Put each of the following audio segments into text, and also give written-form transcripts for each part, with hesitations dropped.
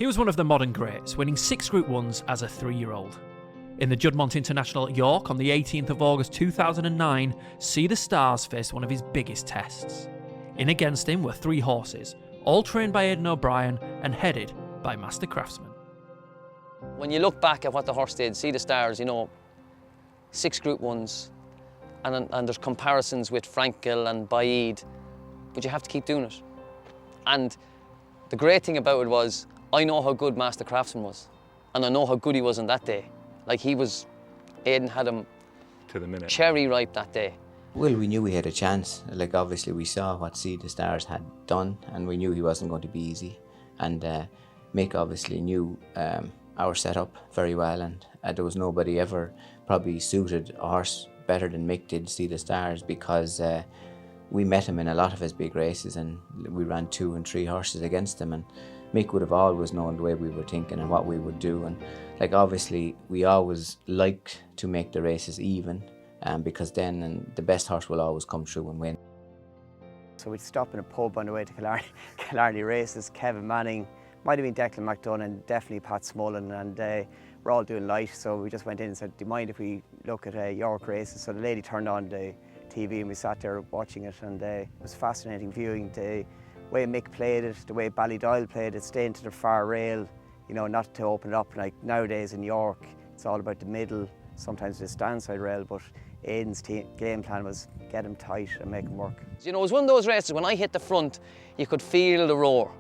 He was one of the modern greats, winning 6 Group 1s as a 3-year-old. In the Juddmonte International at York on the 18th of August 2009, Sea the Stars faced one of his biggest tests. In against him were 3 horses, all trained by Aidan O'Brien and headed by Mastercraftsman. When you look back at what the horse did, Sea the Stars, you know, 6 Group 1s, and there's comparisons with Frankel and Baid, but you have to keep doing it. And the great thing about it was, I know how good Mastercraftsman was, and I know how good he was on that day. Like Aidan had him to the minute, cherry ripe that day. Well, we knew we had a chance. Like, obviously we saw what Sea the Stars had done, and we knew he wasn't going to be easy. And Mick obviously knew our setup very well, and there was nobody ever probably suited a horse better than Mick did Sea the Stars, because we met him in a lot of his big races, and we ran 2 and 3 horses against him, and Mick would have always known the way we were thinking and what we would do. And like, obviously we always liked to make the races even, because then the best horse will always come through and win. So we'd stop in a pub on the way to Killarney races. Kevin Manning, might have been Declan McDonough, and definitely Pat Smullen, and we're all doing light, so we just went in and said, do you mind if we look at York races? So the lady turned on the TV and we sat there watching it, and it was fascinating viewing the way Mick played it, the way Ballydoyle played it, staying to the far rail, you know, not to open it up. Like nowadays in York, it's all about the middle, sometimes the standside rail, but Aidan's game plan was get him tight and make him work. You know, it was one of those races, when I hit the front, you could feel the roar.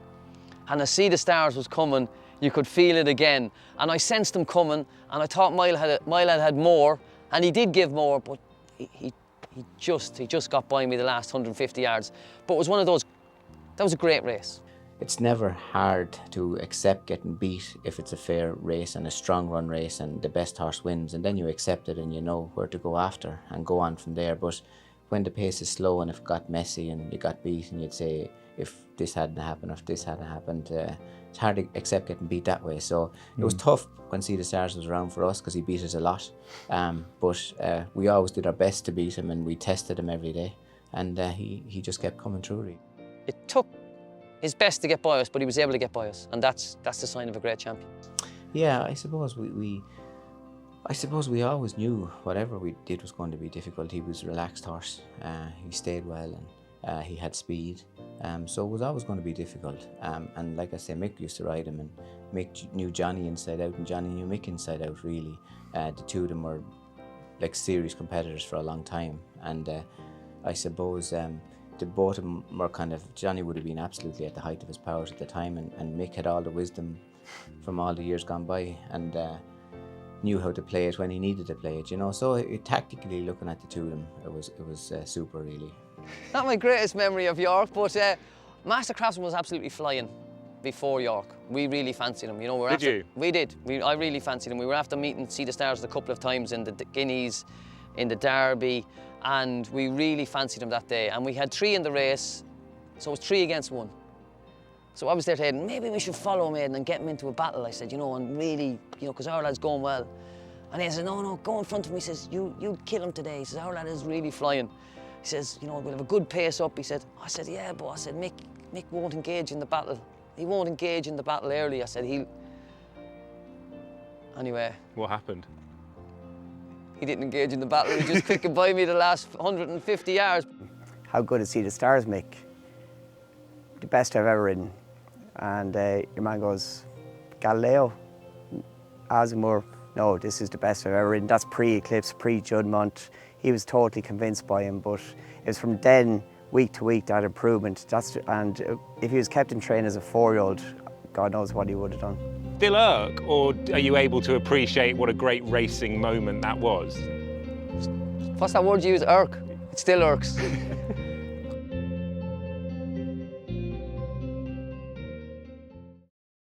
And as Sea the Stars was coming, you could feel it again. And I sensed him coming, and I thought Mile had more, and he did give more, but he just got by me the last 150 yards. But it was one of those, that was a great race. It's never hard to accept getting beat if it's a fair race and a strong run race and the best horse wins, and then you accept it and you know where to go after and go on from there. But when the pace is slow and if it got messy and you got beat, and you'd say, if this hadn't happened, or if this hadn't happened, it's hard to accept getting beat that way. So it was tough when Sea the Stars was around for us, because he beat us a lot. But we always did our best to beat him, and we tested him every day, and he just kept coming through. Really. It took his best to get by us, but he was able to get by us, and that's the sign of a great champion. Yeah, I suppose we always knew whatever we did was going to be difficult. He was a relaxed horse. He stayed well, and he had speed. So it was always going to be difficult. And like I say, Mick used to ride him, and Mick knew Johnny inside out, and Johnny knew Mick inside out, really. The two of them were like serious competitors for a long time. And I suppose the both of them were kind of, Johnny would have been absolutely at the height of his powers at the time, and Mick had all the wisdom from all the years gone by, and knew how to play it when he needed to play it, you know. So tactically looking at the two of them, it was super, really. Not my greatest memory of York, but Mastercraftsman was absolutely flying before York. We really fancied him, you know. We did. I really fancied him. We were after meeting Sea the Stars a couple of times in the Guineas, in the Derby, and we really fancied him that day. And we had 3 in the race, so it was 3 against 1. So I was there to Aidan, maybe we should follow him, Aidan, and get him into a battle, I said, you know, and really, you know, because our lad's going well. And he said, no, go in front of him. He says, you kill him today. He says, our lad is really flying. He says, you know, we'll have a good pace up. He said, I said, yeah, but I said, Mick won't engage in the battle. He won't engage in the battle early. I said, Anyway. What happened? He didn't engage in the battle. He just quick by me the last 150 yards. How good is Sea the Stars, Mick? The best I've ever ridden. And your man goes, Galileo, Azamur, no, this is the best I've ever ridden. That's pre-Eclipse, pre-Juddmonte. He was totally convinced by him, but it was from then, week to week, that improvement. And if he was kept in train as a 4-year-old, God knows what he would have done. Still irk, or are you able to appreciate what a great racing moment that was? What's that word you use, irk? It still irks.